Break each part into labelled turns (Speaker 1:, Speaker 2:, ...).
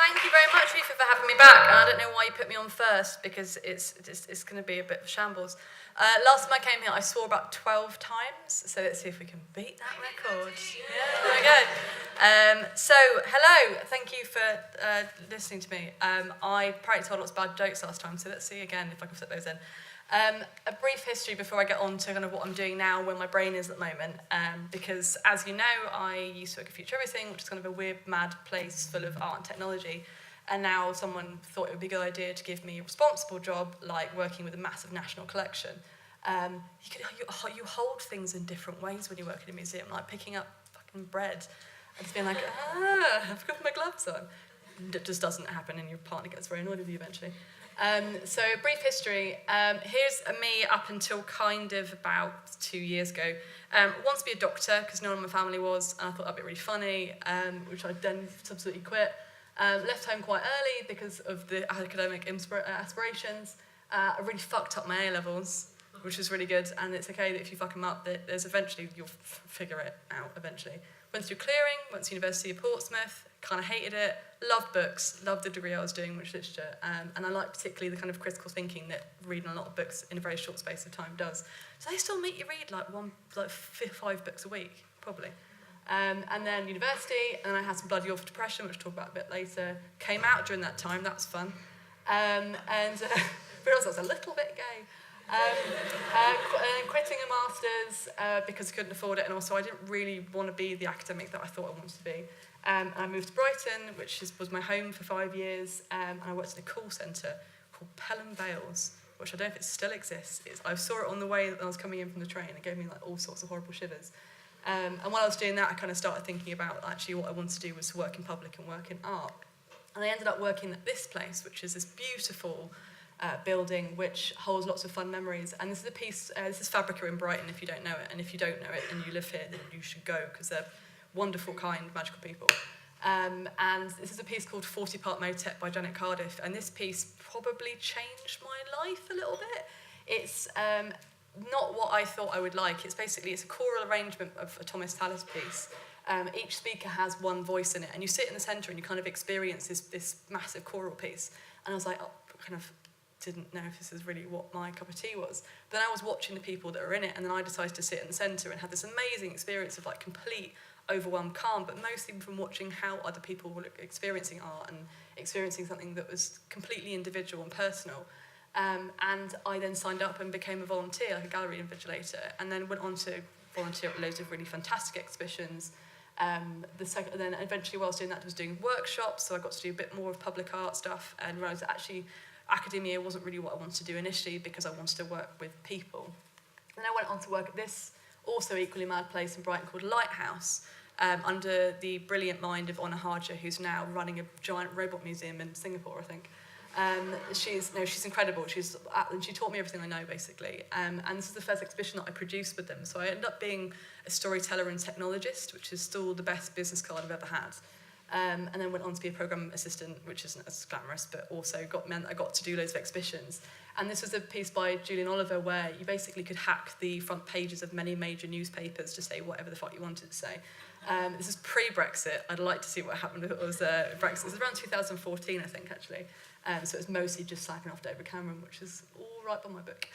Speaker 1: thank you very much, Rifa, for having me back. And I don't know why you put me on first, because it's going to be a bit of shambles. Last time I came here, I swore about 12 times, so let's see if we can beat that record. Yeah, there we go. So, hello, thank you for listening to me. I probably told lots of bad jokes last time, so let's see again if I can fit those in. A brief history before I get on to kind of what I'm doing now, where my brain is at the moment, because as you know, I used to work at Future Everything, which is kind of a weird, mad place full of art and technology, and now someone thought it would be a good idea to give me a responsible job, like working with a massive national collection. You hold things in different ways when you work in a museum, like picking up fucking bread and just being like, I've got my gloves on. It just doesn't happen, and your partner gets very annoyed with you eventually. So, brief history. Here's me up until kind of about 2 years ago. Wanted to be a doctor because no one in my family was, and I thought that'd be really funny, which I then subsequently quit. Left home quite early because of the academic aspirations. I really fucked up my A-levels, which was really good, and it's okay that if you fuck them up, there's eventually, you'll figure it out eventually. Went through clearing, went to University of Portsmouth, kind of hated it, loved books, loved the degree I was doing, which is literature, and I like particularly the kind of critical thinking that reading a lot of books in a very short space of time does. So they still make you read like 5 books a week, probably. And then university, and then I had some bloody awful depression, which I'll talk about a bit later. Came out during that time, that was fun. And realised I was a little bit gay. Quitting a master's because I couldn't afford it, and also I didn't really want to be the academic that I thought I wanted to be. And I moved to Brighton, which was my home for 5 years, and I worked in a call centre called Pelham Vales, which I don't know if it still exists. I saw it on the way that I was coming in from the train. It gave me like all sorts of horrible shivers. And while I was doing that, I kind of started thinking about actually what I wanted to do was to work in public and work in art. And I ended up working at this place, which is this beautiful building which holds lots of fun memories. And this is a piece, this is Fabrica in Brighton, if you don't know it. And if you don't know it and you live here, then you should go, because they're wonderful, kind, magical people. And this is a piece called 40-Part Motet by Janet Cardiff. And this piece probably changed my life a little bit. It's not what I thought I would like. It's a choral arrangement of a Thomas Tallis piece. Each speaker has one voice in it, and you sit in the centre and you kind of experience this massive choral piece. And I was like, kind of didn't know if this is really what my cup of tea was. But then I was watching the people that were in it, and then I decided to sit in the centre and had this amazing experience of like complete overwhelmed calm, but mostly from watching how other people were experiencing art and experiencing something that was completely individual and personal. And I then signed up and became a volunteer, like a gallery invigilator, and then went on to volunteer at loads of really fantastic exhibitions. Then eventually, while I was doing that, I was doing workshops, so I got to do a bit more of public art stuff, and realised that actually academia wasn't really what I wanted to do initially, because I wanted to work with people. Then I went on to work at this also equally mad place in Brighton called Lighthouse, under the brilliant mind of Honor Harger, who's now running a giant robot museum in Singapore, I think. She's incredible. She taught me everything I know, basically. And this is the first exhibition that I produced with them. So I ended up being a storyteller and technologist, which is still the best business card I've ever had. And then went on to be a program assistant, which isn't as glamorous, but also meant I got to do loads of exhibitions. And this was a piece by Julian Oliver where you basically could hack the front pages of many major newspapers to say whatever the fuck you wanted to say. This is pre-Brexit. I'd like to see what happened if it was Brexit. It was around 2014, I think, actually. So it was mostly just slagging off David Cameron, which is all right by my book.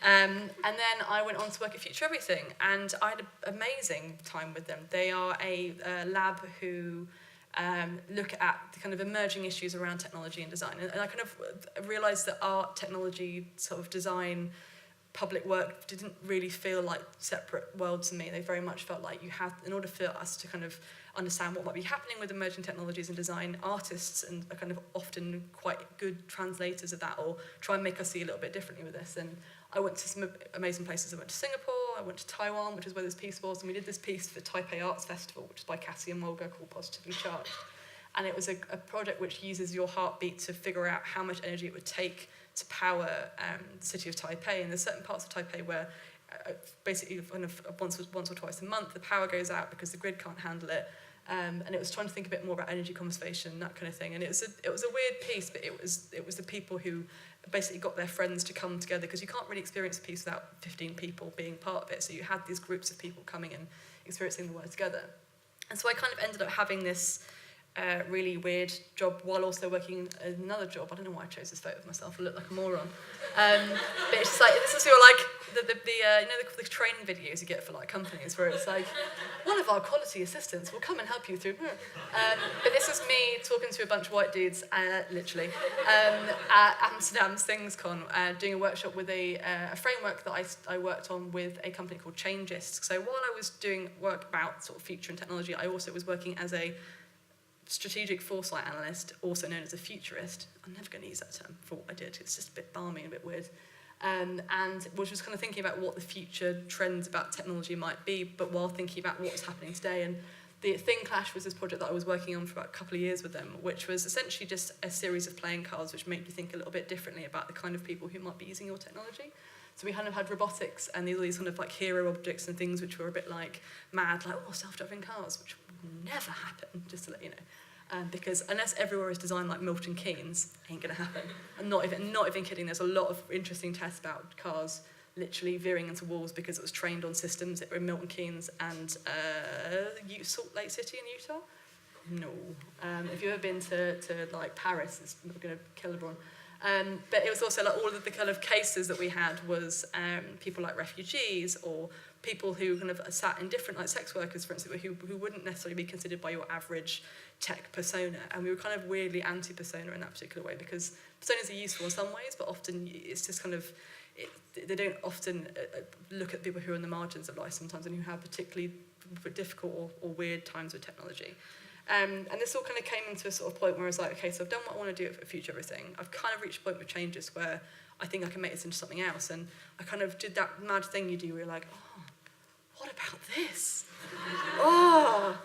Speaker 1: And then I went on to work at Future Everything, and I had an amazing time with them. They are a lab who look at the kind of emerging issues around technology and design. And I kind of realised that art, technology, sort of design, public work didn't really feel like separate worlds to me. They very much felt like you had, in order for us to kind of understand what might be happening with emerging technologies and design, artists and are kind of often quite good translators of that, or try and make us see a little bit differently with this. And I went to some amazing places. I went to Singapore, I went to Taiwan, which is where this piece was, and we did this piece for Taipei Arts Festival, which is by Cassie and Mulga, called Positively Charged. And it was a project which uses your heartbeat to figure out how much energy it would take to power the city of Taipei. And there's certain parts of Taipei where basically kind of once or twice a month the power goes out because the grid can't handle it. And it was trying to think a bit more about energy conservation, that kind of thing. And it was a weird piece, but it was the people who basically got their friends to come together, because you can't really experience a piece without 15 people being part of it. So you had these groups of people coming and experiencing the work together. And so I kind of ended up having this really weird job while also working another job. I don't know why I chose this photo of myself. I look like a moron. But it's just like, this is your like the training videos you get for like companies where it's like, one of our quality assistants will come and help you through. But this was me talking to a bunch of white dudes, literally, at Amsterdam's ThingsCon, doing a workshop with a framework that I worked on with a company called Changeist. So while I was doing work about sort of future and technology, I also was working as a strategic foresight analyst, also known as a futurist. I'm never going to use that term for what I did. It's just a bit balmy and a bit weird. And was just kind of thinking about what the future trends about technology might be, but while thinking about what's happening today. And the Thing Clash was this project that I was working on for about a couple of years with them, which was essentially just a series of playing cards which made you think a little bit differently about the kind of people who might be using your technology. So we kind of had robotics and these kind of like hero objects and things which were a bit like mad, like, oh, self-driving cars, which will never happen, just to let you know. Because unless everywhere is designed like Milton Keynes, ain't gonna happen. And not even kidding, there's a lot of interesting tests about cars literally veering into walls because it was trained on systems that were in Milton Keynes and Salt Lake City in Utah. No. If you've ever been to like Paris, it's gonna kill everyone. But it was also like all of the kind of cases that we had was people like refugees or people who kind of sat in different, like sex workers, for instance, who wouldn't necessarily be considered by your average tech persona. And we were kind of weirdly anti-persona in that particular way because personas are useful in some ways, but often it's just kind of, they don't often look at people who are on the margins of life sometimes and who have particularly difficult or weird times with technology. And this all kind of came into a sort of point where I was like, okay, so I've done what I want to do for future everything. I've kind of reached a point with Changes where I think I can make this into something else. And I kind of did that mad thing you do where you're like, oh, what about this? Oh.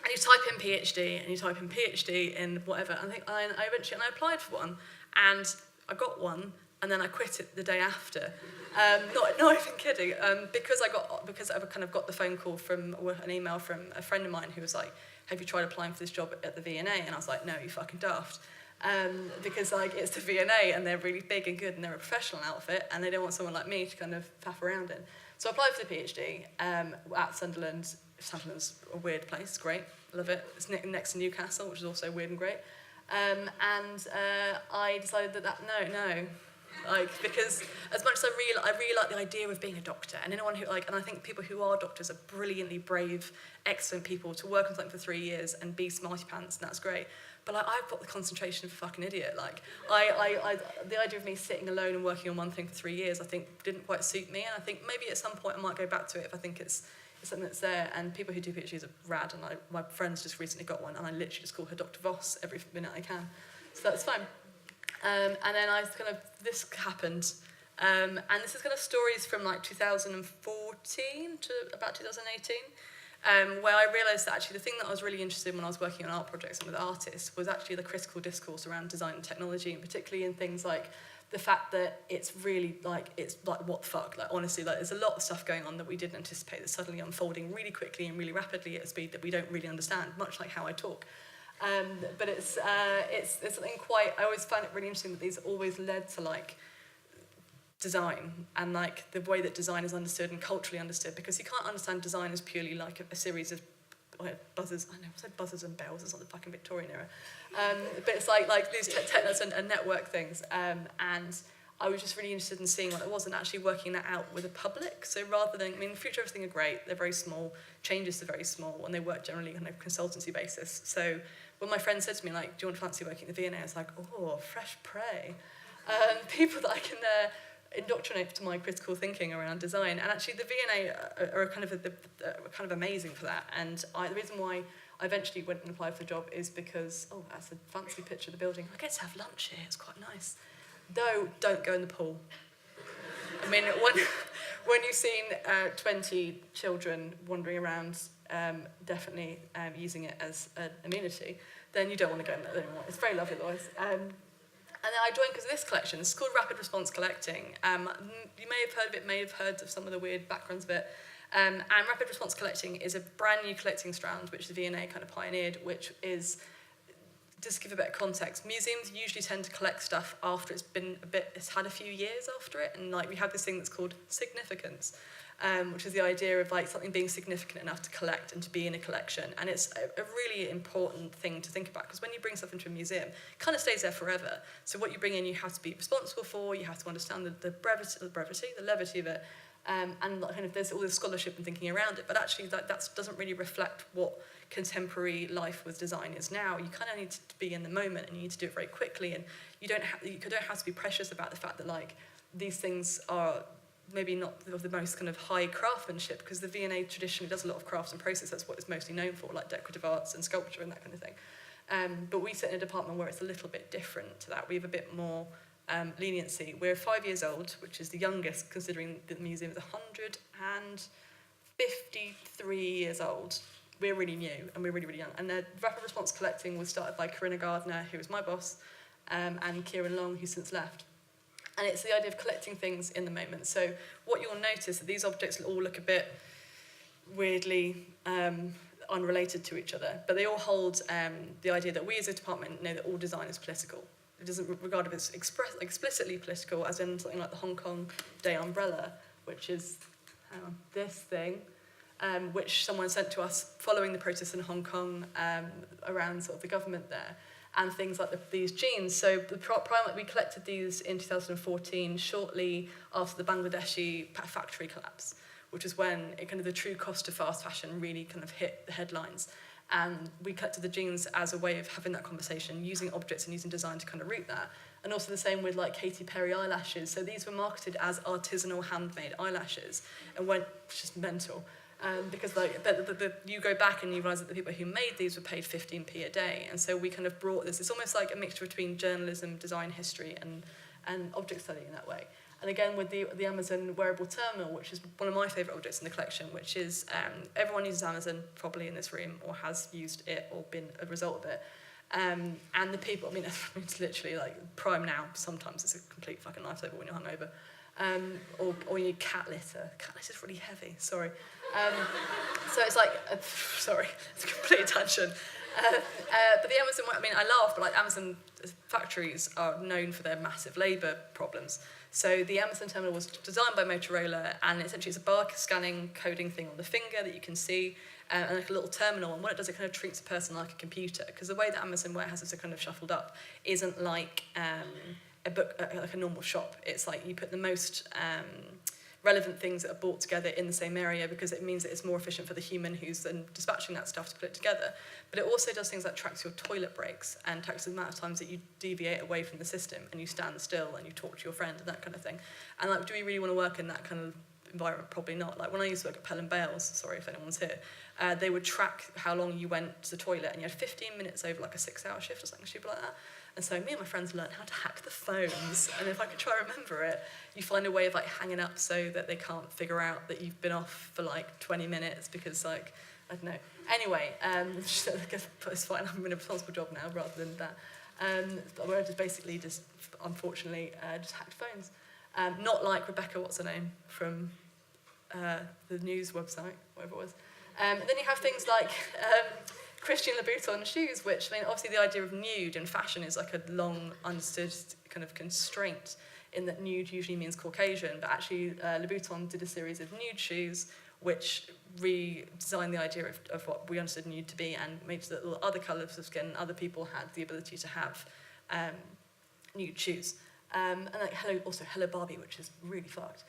Speaker 1: And you type in PhD, and you type in PhD in whatever. And I eventually applied for one, and I got one, and then I quit it the day after. Not even kidding. Because I kind of got the phone call from an email from a friend of mine who was like, have you tried applying for this job at the V&A? And I was like, no, you fucking daft. Because like it's the V&A and they're really big and good and they're a professional outfit and they don't want someone like me to kind of faff around in. So I applied for the PhD at Sunderland. Sunderland's a weird place, great, love it. It's next to Newcastle, which is also weird and great. I decided that no. Like, because as much as I really like the idea of being a doctor, and anyone who and I think people who are doctors are brilliantly brave, excellent people to work on something for 3 years and be smarty pants, and that's great. But like, I've got the concentration of a fucking idiot. Like, the idea of me sitting alone and working on one thing for 3 years, I think didn't quite suit me, and I think maybe at some point I might go back to it if I think it's something that's there. And people who do PhDs are rad, and my friend's just recently got one, and I literally just call her Dr. Voss every minute I can, so that's fine. And then this happened, and this is kind of stories from like 2014 to about 2018, where I realised that actually the thing that I was really interested in when I was working on art projects and with artists was actually the critical discourse around design and technology, and particularly in things like the fact that it's like what the fuck, like honestly, like there's a lot of stuff going on that we didn't anticipate that's suddenly unfolding really quickly and really rapidly at a speed that we don't really understand, much like how I talk. But it's something quite, I always find it really interesting that these always led to like design and like the way that design is understood and culturally understood, because you can't understand design as purely like a series of buzzers, I said buzzers and bells, it's not the fucking Victorian era. But it's like these technos and network things. And I was just really interested in seeing what it was and actually working that out with the public. So rather than, Future Everything are great, they're very small, Changes are very small, and they work generally on a consultancy basis. So when my friend said to me, like, do you want to fancy working at the V&A? I was like, oh, fresh prey. People that I can indoctrinate to my critical thinking around design. And actually the V&A are kind of amazing for that. And the reason why I eventually went and applied for the job is because, oh, that's a fancy picture of the building. I get to have lunch here, it's quite nice. Though, don't go in the pool. When you've seen 20 children wandering around, definitely using it as an amenity, then you don't want to go in there anymore. It's very lovely otherwise. And then I joined because of this collection. It's called Rapid Response Collecting. You may have heard of it, may have heard of some of the weird backgrounds of it. And Rapid Response Collecting is a brand new collecting strand, which the V&A kind of pioneered, which is, just to give a bit of context, museums usually tend to collect stuff after it's had a few years after it, and like we have this thing that's called significance. which is the idea of like something being significant enough to collect and to be in a collection. And it's a really important thing to think about, because when you bring stuff into a museum, it kind of stays there forever. So what you bring in, you have to be responsible for, you have to understand the levity of it, and kind of there's all this scholarship and thinking around it, but actually that doesn't really reflect what contemporary life with design is now. You kind of need to be in the moment, and you need to do it very quickly, and you don't have to be precious about the fact that like these things are maybe not of the most kind of high craftsmanship, because the V&A traditionally does a lot of crafts and process. That's what it's mostly known for, like decorative arts and sculpture and that kind of thing. But we sit in a department where it's a little bit different to that. We have a bit more leniency. We're 5 years old, which is the youngest, considering the museum is 153 years old. We're really new, and we're really, really young. And the rapid response collecting was started by Corinna Gardner, who was my boss, and Kieran Long, who's since left. And it's the idea of collecting things in the moment. So what you'll notice is that these objects all look a bit weirdly unrelated to each other, but they all hold the idea that we as a department know that all design is political. It doesn't regard it as explicitly political, as in something like the Hong Kong Day umbrella, which is this thing, which someone sent to us following the protests in Hong Kong around sort of the government there, and things like these jeans. So the primarily we collected these in 2014, shortly after the Bangladeshi factory collapse, which is when the true cost of fast fashion really kind of hit the headlines. And we collected the jeans as a way of having that conversation, using objects and using design to kind of root that. And also the same with like Katy Perry eyelashes. So these were marketed as artisanal handmade eyelashes and went just mental. Because like you go back and you realise that the people who made these were paid 15p a day. And so we kind of brought this, it's almost like a mixture between journalism, design history and object study in that way. And again, with the Amazon wearable terminal, which is one of my favourite objects in the collection, which is everyone uses Amazon probably in this room, or has used it or been a result of it. And the people, I mean, it's literally like Prime Now. Sometimes it's a complete fucking lifesaver when you're hungover. Or you need cat litter. Cat litter is really heavy, sorry. So it's like, sorry, it's a complete tangent. But the Amazon, I mean, I laugh, but like Amazon factories are known for their massive labour problems. So the Amazon terminal was designed by Motorola, and essentially it's a bar scanning coding thing on the finger that you can see, and like a little terminal. And what it does, it kind of treats a person like a computer, because the way that Amazon warehouses are kind of shuffled up isn't like a book, like a normal shop. It's like you put the most relevant things that are brought together in the same area, because it means that it's more efficient for the human who's then dispatching that stuff to put it together. But it also does things like tracks your toilet breaks and tracks the amount of times that you deviate away from the system and you stand still and you talk to your friend and that kind of thing. And like, do we really want to work in that kind of environment? Probably not. Like when I used to work at Pell and Bales, sorry if anyone's here, they would track how long you went to the toilet, and you had 15 minutes over like a 6-hour shift or something stupid like that. And so me and my friends learned how to hack the phones, and if I could try to remember it, you find a way of like hanging up so that they can't figure out that you've been off for like 20 minutes because like, I don't know. Anyway, it's fine, I'm in a responsible job now rather than that. But I just basically unfortunately, just hacked phones. Not like Rebecca, what's her name, from the news website, whatever it was. And then you have things like Christian Louboutin shoes, which, I mean, obviously the idea of nude in fashion is like a long understood kind of constraint, in that nude usually means Caucasian, but actually Louboutin did a series of nude shoes which redesigned the idea of what we understood nude to be, and made sure that other colours of skin, other people had the ability to have nude shoes. And like Hello Barbie, which is really fucked.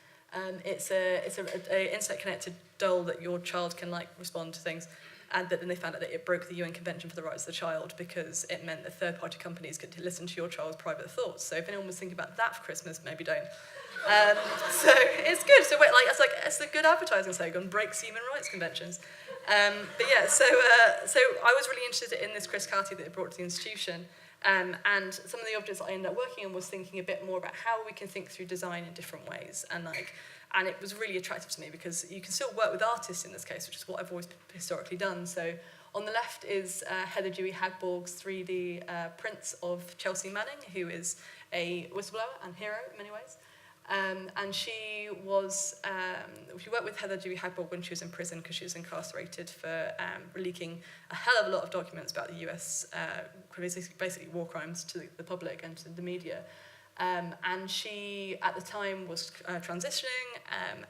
Speaker 1: It's a internet-connected doll that your child can like respond to things, and then they found out that it broke the UN Convention for the Rights of the Child, because it meant that third-party companies could listen to your child's private thoughts. So if anyone was thinking about that for Christmas, maybe don't. So it's good. So it's a good advertising slogan: breaks human rights conventions. But yeah, so I was really interested in this criticality that it brought to the institution. And some of the objects I ended up working on was thinking a bit more about how we can think through design in different ways, and it was really attractive to me because you can still work with artists in this case, which is what I've always historically done. So on the left is Heather Dewey Hagborg's 3D prints of Chelsea Manning, who is a whistleblower and hero in many ways. And she worked with Heather Dewey Hagborg when she was in prison, because she was incarcerated for leaking a hell of a lot of documents about the US, basically war crimes to the public and to the media. And she, at the time, was transitioning,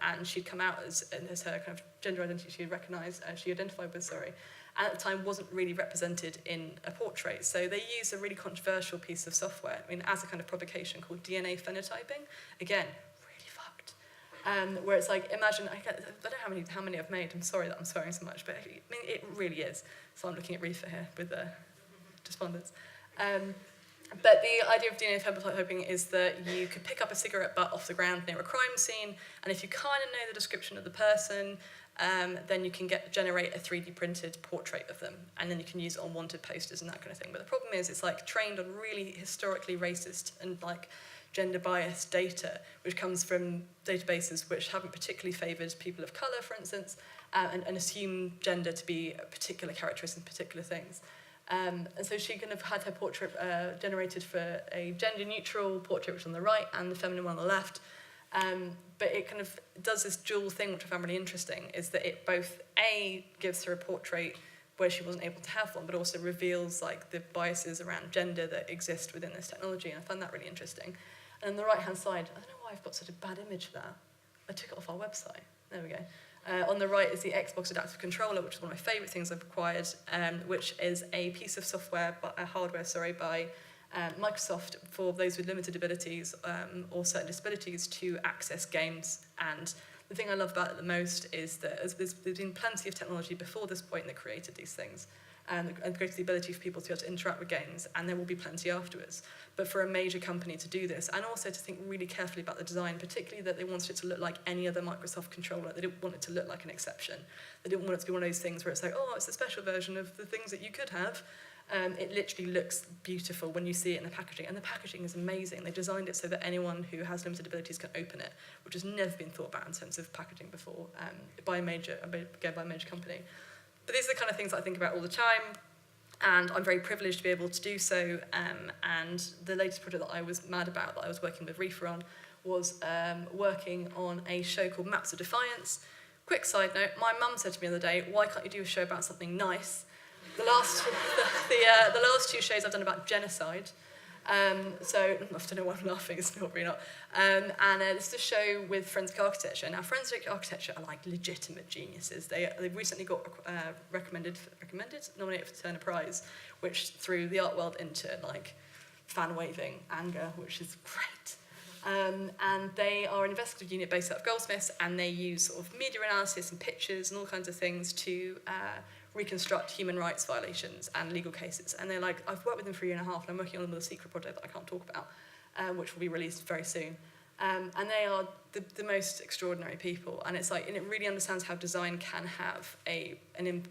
Speaker 1: and she'd come out as her kind of gender identity she identified with, and at the time wasn't really represented in a portrait. So they used a really controversial piece of software, as a kind of provocation, called DNA phenotyping. Again, really fucked. Where it's like, imagine, I don't know how many I've made, I'm sorry that I'm swearing so much, but it really is. So I'm looking at Rifa here with the despondents. But the idea of DNA phenotyping is that you could pick up a cigarette butt off the ground near a crime scene, and if you kind of know the description of the person, then you can generate a 3D printed portrait of them, and then you can use it on wanted posters and that kind of thing. But the problem is it's like trained on really historically racist and like gender biased data, which comes from databases which haven't particularly favoured people of colour, for instance, and assume gender to be a particular characteristic in particular things. And so she kind of had her portrait generated for a gender-neutral portrait, which is on the right, and the feminine one on the left. But it kind of does this dual thing, which I found really interesting, is that it both, A, gives her a portrait where she wasn't able to have one, but also reveals like the biases around gender that exist within this technology, and I found that really interesting. And on the right-hand side, I don't know why I've got such a bad image of that. I took it off our website. There we go. On the right is the Xbox Adaptive Controller, which is one of my favourite things I've acquired, which is a piece of software, hardware, by Microsoft for those with limited abilities or certain disabilities to access games. And the thing I love about it the most is that there's been plenty of technology before this point that created these things, and created the ability for people to be able to interact with games, and there will be plenty afterwards. But for a major company to do this, and also to think really carefully about the design, particularly that they wanted it to look like any other Microsoft controller, they didn't want it to look like an exception. They didn't want it to be one of those things where it's like, oh, it's a special version of the things that you could have. It literally looks beautiful when you see it in the packaging, and the packaging is amazing. They designed it so that anyone who has limited abilities can open it, which has never been thought about in terms of packaging before, by a major company. But these are the kind of things that I think about all the time, and I'm very privileged to be able to do so. And the latest project that I was mad about, that I was working with Rifa on, was working on a show called Maps of Defiance. Quick side note, my mum said to me the other day, why can't you do a show about something nice? The last two shows I've done about genocide. So I don't know why I'm laughing, it's not really not. And it's a show with Forensic Architecture. Now, Forensic Architecture are like legitimate geniuses. They've recently got nominated for the Turner Prize, which threw the art world into like fan-waving anger, which is great. And they are an investigative unit based out of Goldsmiths, and they use sort of media analysis and pictures and all kinds of things to reconstruct human rights violations and legal cases. And they're like, I've worked with them for a year and a half, and I'm working on them with a secret project that I can't talk about, which will be released very soon. And they are the most extraordinary people. And it's like, and it really understands how design can have an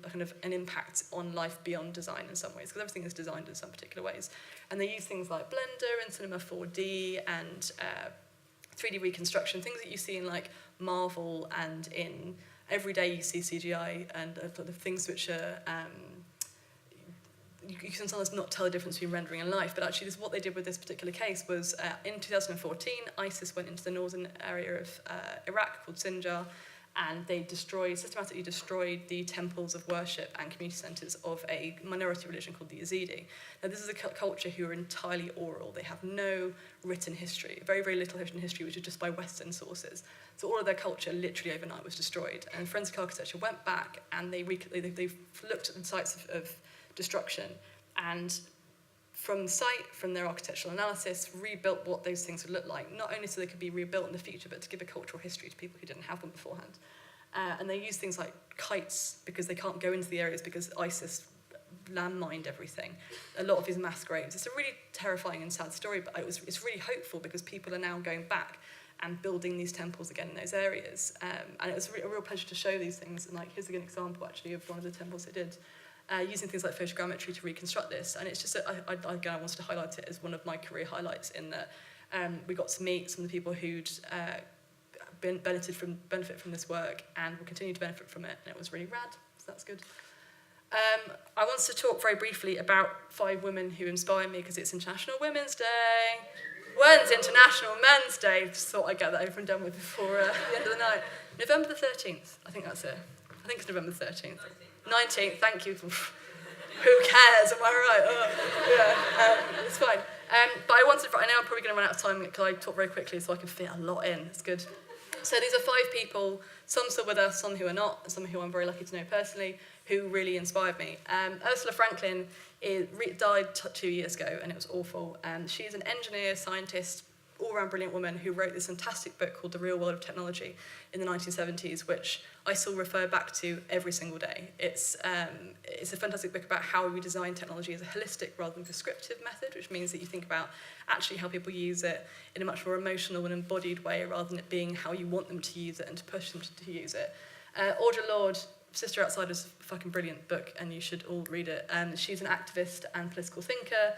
Speaker 1: impact on life beyond design in some ways, because everything is designed in some particular ways. And they use things like Blender and Cinema 4D and 3D reconstruction, things that you see in like Marvel and in every day you see CGI and the things which are, you can sometimes not tell the difference between rendering and life, but actually what they did with this particular case was in 2014, ISIS went into the northern area of Iraq called Sinjar, and they systematically destroyed the temples of worship and community centres of a minority religion called the Yazidi. Now, this is a culture who are entirely oral. They have no written history, very, very little written history, which is just by Western sources. So all of their culture literally overnight was destroyed. And Forensic Architecture went back and they looked at the sites of destruction, and from the site, from their architectural analysis, rebuilt what those things would look like, not only so they could be rebuilt in the future, but to give a cultural history to people who didn't have them beforehand. And they use things like kites, because they can't go into the areas because ISIS landmined everything. A lot of these mass graves. It's a really terrifying and sad story, but it's really hopeful because people are now going back and building these temples again in those areas. And it was a real pleasure to show these things. And like, here's a good example, actually, of one of the temples they did, using things like photogrammetry to reconstruct this. And it's just, I wanted to highlight it as one of my career highlights, in that we got to meet some of the people who'd benefit from this work and will continue to benefit from it. And it was really rad, so that's good. I want to talk very briefly about 5 women who inspire me, because it's International Women's Day. When's International Men's Day? Just thought I'd get that over and done with before the end of the night. November the 13th, I think that's it. I think it's November the 13th. 19th, thank you. Who cares, am I right? Oh, yeah, it's fine. But I know I'm probably going to run out of time because I talk very quickly so I can fit a lot in. It's good. So these are 5 people, some still with us, some who are not, and some who I'm very lucky to know personally, who really inspired me. Ursula Franklin died 2 years ago, and it was awful. She is an engineer, scientist, all-round brilliant woman who wrote this fantastic book called The Real World of Technology in the 1970s, which I still refer back to every single day. It's a fantastic book about how we design technology as a holistic rather than prescriptive method, which means that you think about actually how people use it in a much more emotional and embodied way rather than it being how you want them to use it and to push them to use it. Audre Lorde, Sister Outside, is a fucking brilliant book, and you should all read it. She's an activist and political thinker,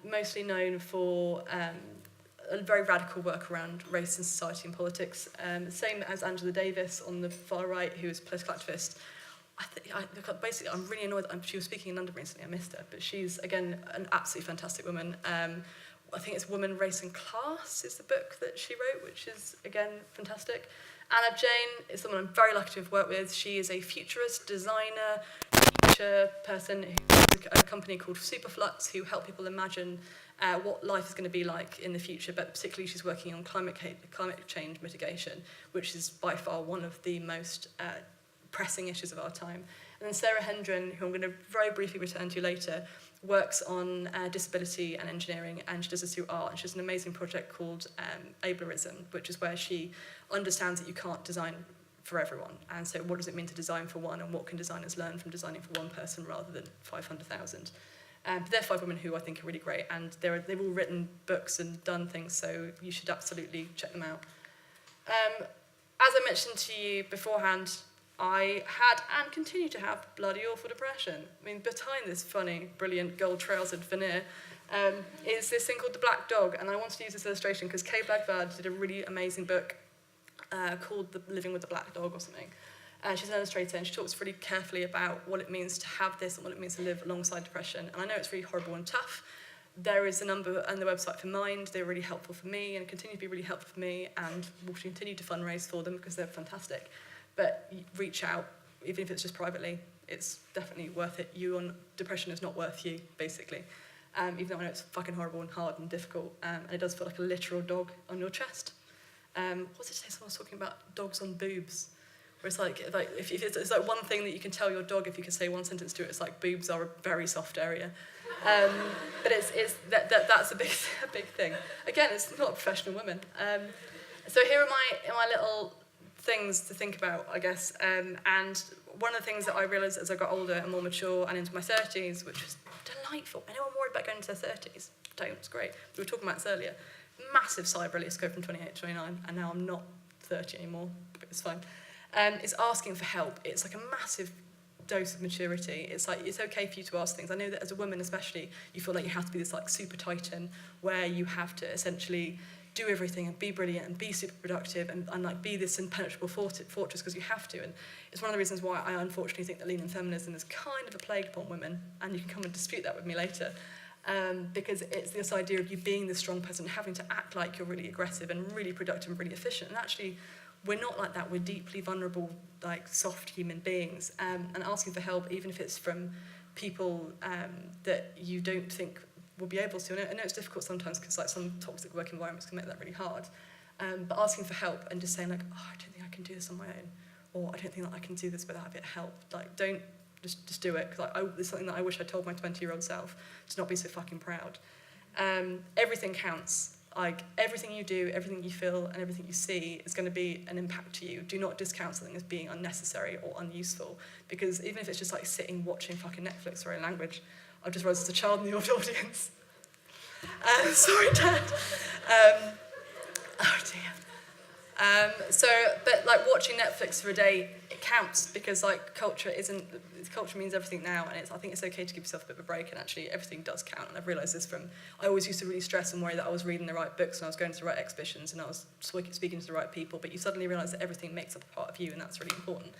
Speaker 1: mostly known for a very radical work around race and society and politics. Same as Angela Davis on the far right, who is a political activist. Basically, I'm really annoyed that she was speaking in London recently. I missed her, but she's, again, an absolutely fantastic woman. I think it's Woman, Race and Class is the book that she wrote, which is, again, fantastic. Anna Jane is someone I'm very lucky to have worked with. She is a futurist, designer, future person who has a company called Superflux, who help people imagine what life is going to be like in the future, but particularly she's working on climate change mitigation, which is by far one of the most pressing issues of our time. And then Sarah Hendren, who I'm going to very briefly return to later, works on disability and engineering, and she does this through art. And she has an amazing project called Ablerism, which is where she understands that you can't design for everyone. And so what does it mean to design for one, and what can designers learn from designing for one person rather than 500,000? But they're 5 women who I think are really great, and they've all written books and done things, so you should absolutely check them out. As I mentioned to you beforehand, I had and continue to have bloody awful depression. I mean, behind this funny, brilliant, gold-trousered veneer is this thing called The Black Dog, and I wanted to use this illustration because Kay Blagvad did a really amazing book called Living with the Black Dog or something. She's an illustrator, and she talks really carefully about what it means to have this and what it means to live alongside depression. And I know it's really horrible and tough. There is a number on the website for Mind. They're really helpful for me and continue to be really helpful for me, and we'll continue to fundraise for them because they're fantastic. But reach out, even if it's just privately. It's definitely worth it. Depression is not worth you, basically. Even though I know it's fucking horrible and hard and difficult, and it does feel like a literal dog on your chest. What did it say? Someone was talking about dogs on boobs. Where it's like if it's like one thing that you can tell your dog, if you can say one sentence to it, it's like boobs are a very soft area. But that's a big thing. Again, it's not a professional woman. So here are my little things to think about, I guess. And one of the things that I realised as I got older and more mature and into my 30s, which was delightful. Anyone worried about going into their 30s? Don't, it's great. We were talking about this earlier. Massive cyber release go from 28 to 29, and now I'm not 30 anymore, but it's fine. It's asking for help. It's like a massive dose of maturity. It's like, it's okay for you to ask things. I know that as a woman especially, you feel like you have to be this like super titan where you have to essentially do everything and be brilliant and be super productive and like be this impenetrable fortress because you have to. And it's one of the reasons why I unfortunately think that lean in feminism is kind of a plague upon women, and you can come and dispute that with me later. Because it's this idea of you being the strong person, having to act like you're really aggressive and really productive and really efficient. And actually, we're not like that. We're deeply vulnerable, like soft human beings. And asking for help, even if it's from people that you don't think will be able to. And I know it's difficult sometimes because like some toxic work environments can make that really hard. But asking for help and just saying like, oh, I don't think I can do this on my own, or I don't think that I can do this without a bit of help. Like, don't just do it. Because it's something that I wish I told my 20-year-old self, to not be so fucking proud. Everything counts. Like, everything you do, everything you feel, and everything you see is going to be an impact to you. Do not discount something as being unnecessary or unuseful, because even if it's just like sitting watching fucking Netflix or a language, I've just realised there's a child in the audience. Sorry, Dad. Oh dear. But like watching Netflix for a day, it counts, because like culture means everything now, and I think it's okay to give yourself a bit of a break, and actually everything does count. And I've realised this I always used to really stress and worry that I was reading the right books and I was going to the right exhibitions and I was speaking to the right people, but you suddenly realise that everything makes up a part of you, and that's really important.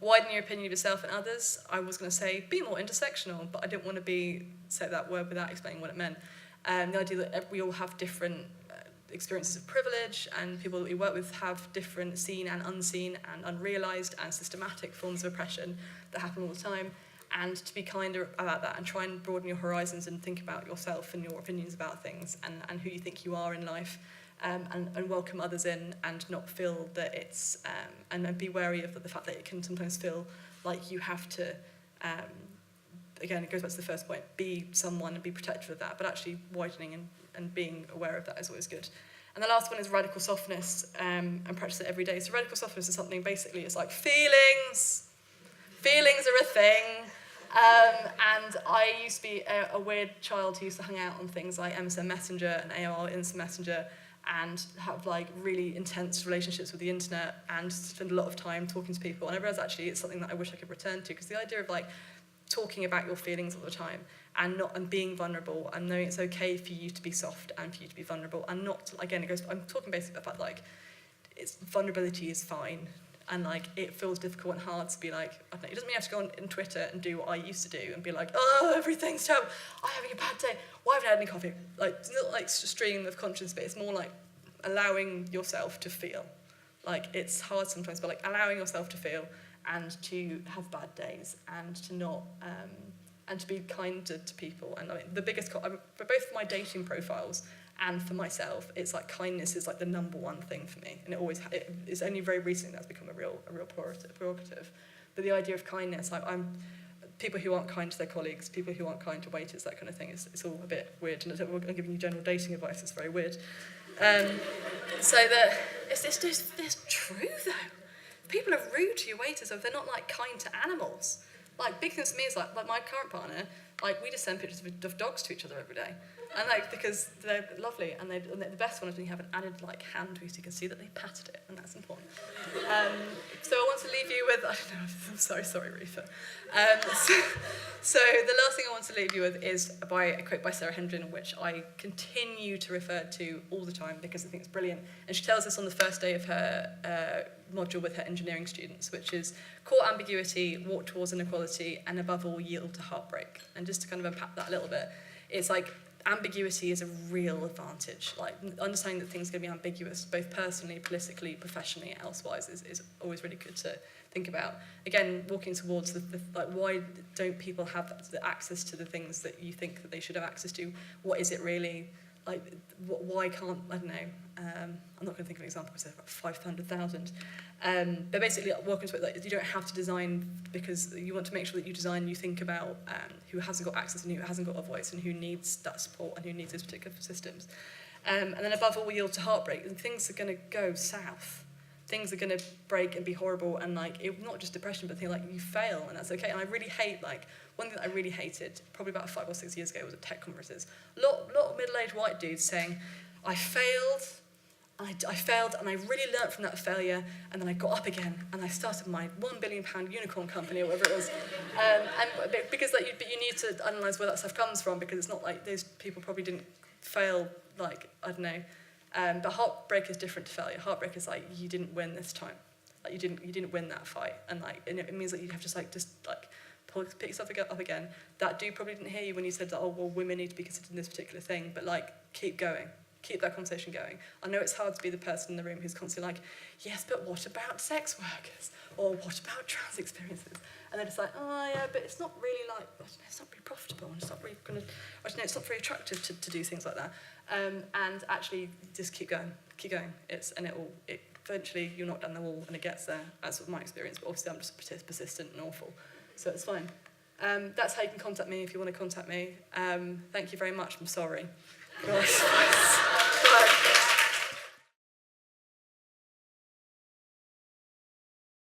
Speaker 1: Widen your opinion of yourself and others. I was going to say be more intersectional, but I didn't want to say that word without explaining what it meant. The idea that we all have different experiences of privilege, and people that we work with have different seen and unseen and unrealised and systematic forms of oppression that happen all the time. and to be kinder about that and try and broaden your horizons and think about yourself and your opinions about things and who you think you are in life, and welcome others in and not feel that it's, and be wary of the fact that it can sometimes feel like you have to, again, it goes back to the first point, be someone and be protective of that, but actually widening and being aware of that is always good. And the last one is radical softness, and practice it every day. So radical softness is something, basically, it's like feelings. Feelings are a thing. And I used to be a weird child who used to hang out on things like MSN Messenger and AOL Instant Messenger and have like really intense relationships with the internet and spend a lot of time talking to people. And I realised actually it's something that I wish I could return to, because the idea of like talking about your feelings all the time and being vulnerable and knowing it's okay for you to be soft and for you to be vulnerable and not, again, it goes, I'm talking basically about like, vulnerability is fine. And like it feels difficult and hard to be like, I don't know, it doesn't mean you have to go on Twitter and do what I used to do and be like, oh, everything's terrible, I'm having a bad day, why haven't I had any coffee? Like, it's not like stream of conscience, but it's more like allowing yourself to feel. Like, it's hard sometimes, but like allowing yourself to feel and to have bad days and to not, and to be kind to people. And I mean, the biggest, for both my dating profiles and for myself, it's like kindness is like the number one thing for me, and it's only very recently that's become a real prerogative. But the idea of kindness, like people who aren't kind to their colleagues, people who aren't kind to waiters, that kind of thing, it's all a bit weird. And I'm giving you general dating advice, it's very weird. So that it's true though. People are rude to your waiters if they're not like kind to animals. Like big things for me is like my current partner, like we just send pictures of dogs to each other every day. And like, because they're lovely, and the best one is when you have an added like hand so you can see that they patted it, and that's important. So I want to leave you with, I don't know, I'm sorry Rifa. So the last thing I want to leave you with is a quote by Sarah Hendren, which I continue to refer to all the time because I think it's brilliant. And she tells us on the first day of her module with her engineering students, which is court ambiguity, walk towards inequality, and above all, yield to heartbreak. And just to kind of unpack that a little bit, it's like ambiguity is a real advantage. Like understanding that things are going to be ambiguous, both personally, politically, professionally, elsewise, is always really good to think about. Again, walking towards the like, why don't people have the access to the things that you think that they should have access to? What is it really? Like, why can't, I don't know, I'm not going to think of an example because there's about 500,000. But basically, walking to it, like, you don't have to design because you want to make sure that you design, you think about who hasn't got access and who hasn't got a voice and who needs that support and who needs those particular systems. And then above all, we yield to heartbreak. And things are going to go south. Things are going to break and be horrible, and like not just depression, but like you fail, and that's okay. And I really hate, like, one thing that I really hated probably about 5 or 6 years ago was at tech conferences. A lot of middle-aged white dudes saying, I failed and I really learnt from that failure, and then I got up again and I started my £1 billion unicorn company or whatever it was. And because like you need to analyse where that stuff comes from, because it's not like those people probably didn't fail, like, I don't know. But heartbreak is different to failure. Heartbreak is like, you didn't win this time. Like you didn't win that fight, and like it means that you have to just pick yourself up again. That dude probably didn't hear you when you said that, oh well, women need to be considered in this particular thing, but like keep going. Keep that conversation going. I know it's hard to be the person in the room who's constantly like, yes, but what about sex workers? Or what about trans experiences? And they're just like, oh yeah, but it's not really like, I don't know, it's not really profitable, and it's not really going to, I don't know, it's not very attractive to do things like that. And actually, just keep going. Eventually you'll knock down the wall and it gets there. That's sort of my experience, but obviously I'm just persistent and awful. So it's fine. That's how you can contact me if you want to contact me. Thank you very much. I'm sorry.